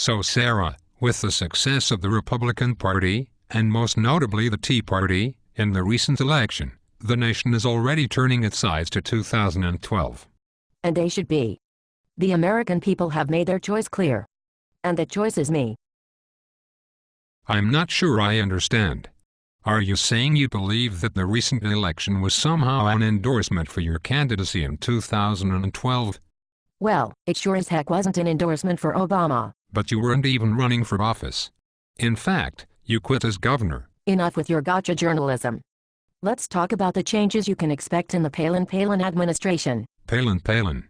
So Sarah, with the success of the Republican Party, and most notably the Tea Party, in the recent election, the nation is already turning its eyes to 2012. And they should be. The American people have made their choice clear. And that choice is me. I'm not sure I understand. Are you saying you believe that the recent election was somehow an endorsement for your candidacy in 2012? Well, it sure as heck wasn't an endorsement for Obama. But you weren't even running for office. In fact, you quit as governor. Enough with your gotcha journalism. Let's talk about the changes you can expect in the Palin administration. Palin.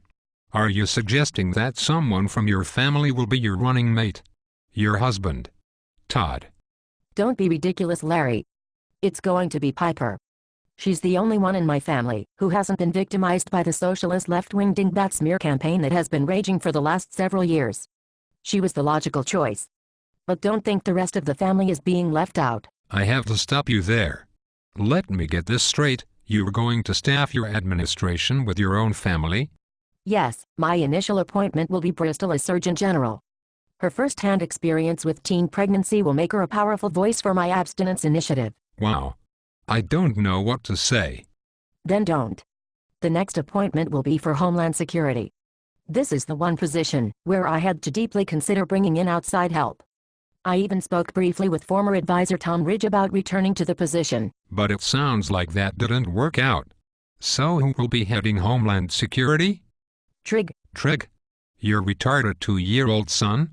Are you suggesting that someone from your family will be your running mate? Your husband? Todd? Don't be ridiculous, Larry. It's going to be Piper. She's the only one in my family who hasn't been victimized by the socialist left-wing dingbat smear campaign that has been raging for the last several years. She was the logical choice. But don't think the rest of the family is being left out. I have to stop you there. Let me get this straight. You're going to staff your administration with your own family? Yes, my initial appointment will be Bristol as Surgeon General. Her first-hand experience with teen pregnancy will make her a powerful voice for my abstinence initiative. Wow. I don't know what to say. Then don't. The next appointment will be for Homeland Security. This is the one position where I had to deeply consider bringing in outside help. I even spoke briefly with former advisor Tom Ridge about returning to the position. But it sounds like that didn't work out. So who will be heading Homeland Security? Trig. Your retarded 2-year-old son?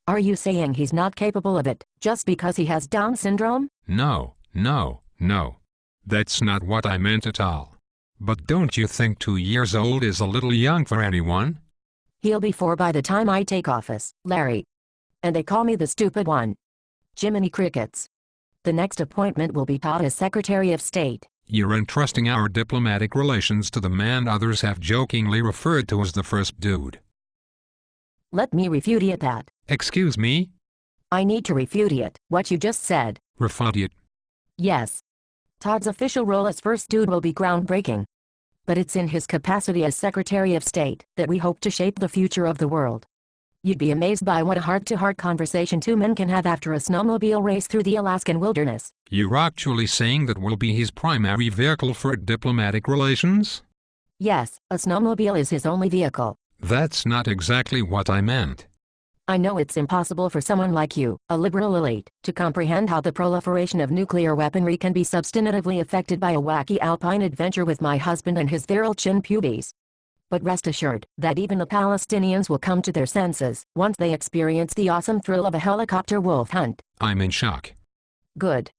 Are you saying he's not capable of it, just because he has Down syndrome? No. That's not what I meant at all. But don't you think 2 years old is a little young for anyone? He'll be 4 by the time I take office, Larry. And they call me the stupid one. Jiminy Crickets. The next appointment will be Todd as Secretary of State. You're entrusting our diplomatic relations to the man others have jokingly referred to as the first dude. Let me refutate that. Excuse me? I need to refutate what you just said. Refutate? Yes. Todd's official role as first dude will be groundbreaking. But it's in his capacity as Secretary of State that we hope to shape the future of the world. You'd be amazed by what a heart-to-heart conversation 2 men can have after a snowmobile race through the Alaskan wilderness. You're actually saying that we'll be his primary vehicle for diplomatic relations? Yes, a snowmobile is his only vehicle. That's not exactly what I meant. I know it's impossible for someone like you, a liberal elite, to comprehend how the proliferation of nuclear weaponry can be substantively affected by a wacky alpine adventure with my husband and his virile chin pubes. But rest assured that even the Palestinians will come to their senses once they experience the awesome thrill of a helicopter wolf hunt. I'm in shock. Good.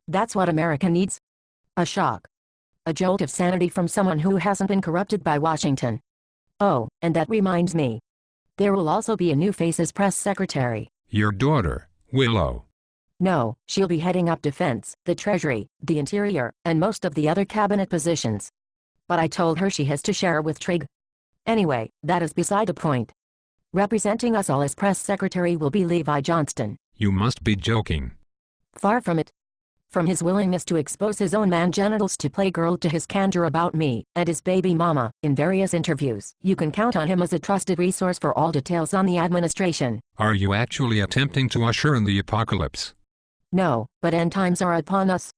That's what America needs. A shock. A jolt of sanity from someone who hasn't been corrupted by Washington. Oh, and that reminds me. There will also be a new face as press secretary. Your daughter, Willow. No, she'll be heading up defense, the treasury, the interior, and most of the other cabinet positions. But I told her she has to share with Trig. Anyway, that is beside the point. Representing us all as press secretary will be Levi Johnston. You must be joking. Far from it. From his willingness to expose his own man genitals to Playgirl to his candor about me and his baby mama in various interviews, you can count on him as a trusted resource for all details on the administration. Are you actually attempting to usher in the apocalypse? No, but end times are upon us.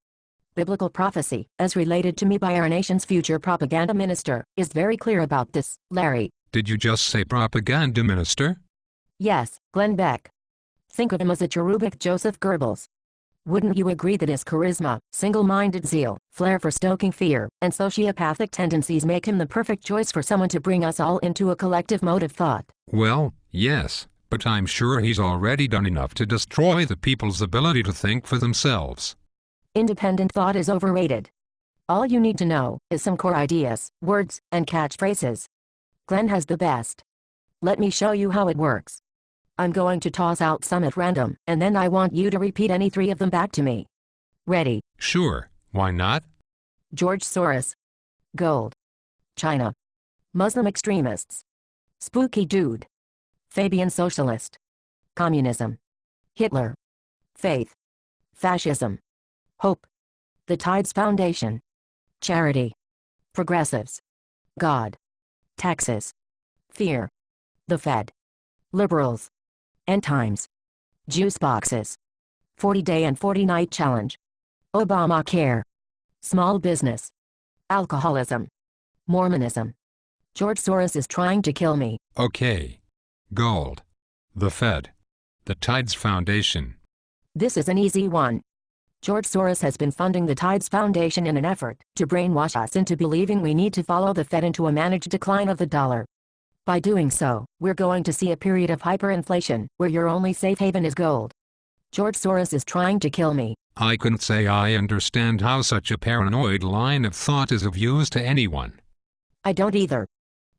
Biblical prophecy, as related to me by our nation's future propaganda minister, is very clear about this, Larry. Did you just say propaganda minister? Yes, Glenn Beck. Think of him as a cherubic Joseph Goebbels. Wouldn't you agree that his charisma, single-minded zeal, flair for stoking fear, and sociopathic tendencies make him the perfect choice for someone to bring us all into a collective mode of thought? Well, yes, but I'm sure he's already done enough to destroy the people's ability to think for themselves. Independent thought is overrated. All you need to know is some core ideas, words, and catchphrases. Glenn has the best. Let me show you how it works. I'm going to toss out some at random, and then I want you to repeat any 3 of them back to me. Ready? Sure, why not? George Soros. Gold. China. Muslim extremists. Spooky dude. Fabian socialist. Communism. Hitler. Faith. Fascism. Hope. The Tides Foundation. Charity. Progressives. God. Taxes. Fear. The Fed. Liberals. End times. Juice boxes. 40-day and 40-night challenge. Obamacare. Small business. Alcoholism. Mormonism. George Soros is trying to kill me. Okay. Gold. The Fed. The Tides Foundation. This is an easy one. George Soros has been funding the Tides Foundation in an effort to brainwash us into believing we need to follow the Fed into a managed decline of the dollar. By doing so, we're going to see a period of hyperinflation, where your only safe haven is gold. George Soros is trying to kill me. I couldn't say I understand how such a paranoid line of thought is of use to anyone. I don't either.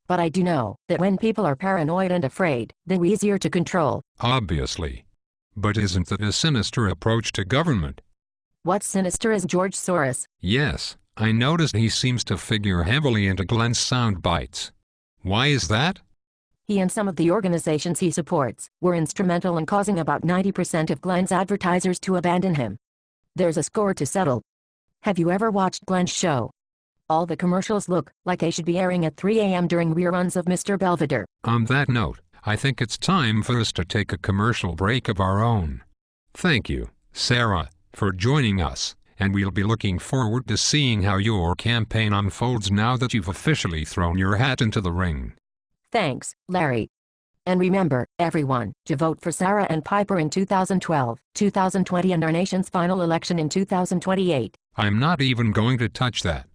But I do know that when people are paranoid and afraid, they're easier to control. Obviously. But isn't that a sinister approach to government? What's sinister is George Soros. Yes, I noticed he seems to figure heavily into Glenn's sound bites. Why is that? He and some of the organizations he supports were instrumental in causing about 90% of Glenn's advertisers to abandon him. There's a score to settle. Have you ever watched Glenn's show? All the commercials look like they should be airing at 3 a.m. during reruns of Mr. Belvedere. On that note, I think it's time for us to take a commercial break of our own. Thank you, Sarah, for joining us, and we'll be looking forward to seeing how your campaign unfolds now that you've officially thrown your hat into the ring. Thanks, Larry. And remember, everyone, to vote for Sarah and Piper in 2012, 2020 and our nation's final election in 2028. I'm not even going to touch that.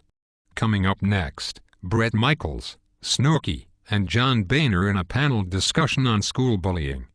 Coming up next, Bret Michaels, Snooki, and John Boehner in a panel discussion on school bullying.